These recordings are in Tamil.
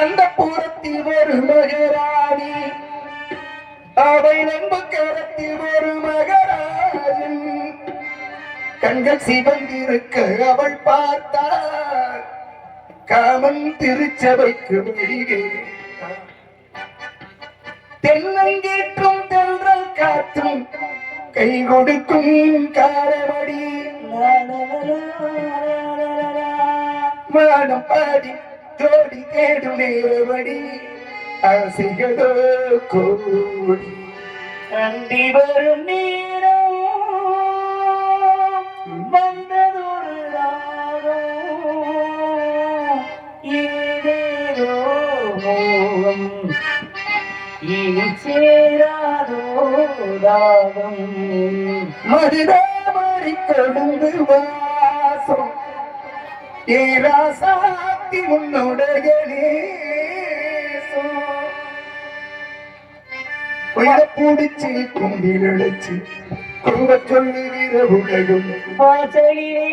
அந்த பூரத்தில் ஒரு மகராணி, அவை நண்பு கரத்தில் ஒரு மகராஜன். கண்கள் சிவந்திருக்க அவள் பார்த்தாள், காமன் திருச்சபைக்கு வெளியே. தென்னங்கேற்றும் தென்றல் காற்றும் கை கொடுக்கும் காரமடி. மானம் பாடி ஜோடி தேடும் நேரமடி, ஆசைகளோ கோடி. அண்டி வரும் நேரம் வந்ததொரு ராகம், ஏதேதோ மோகம் இனி சேராதோ ராகம். மதுராமரி கொழுந்து வாசம் ஏராசாத்தி உன்னுடைய நேசம். பிடிச்சி கும்பில் அழைச்சி கும்ப சொல்லுகிற உலகம். வாசலிலே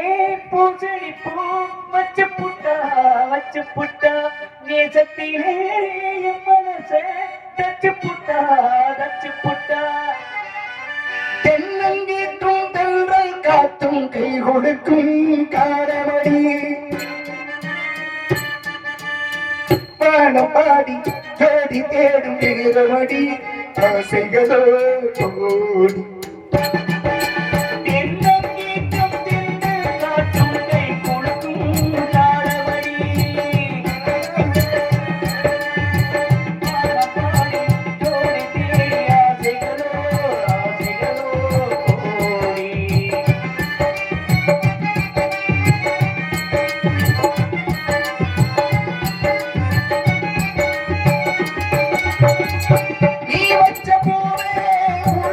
பூசலி பூ வச்சு புட்டா நேசத்திலே மனச தச்சு புட்டா. தென்னங்கேற்றும் தென்றல் காத்தும் கை கொடுக்கும் காரமடி. பாடம் பாடி ஜோடி தேடும் நேரமடி, ஆசைகளோ கோடி. Jodi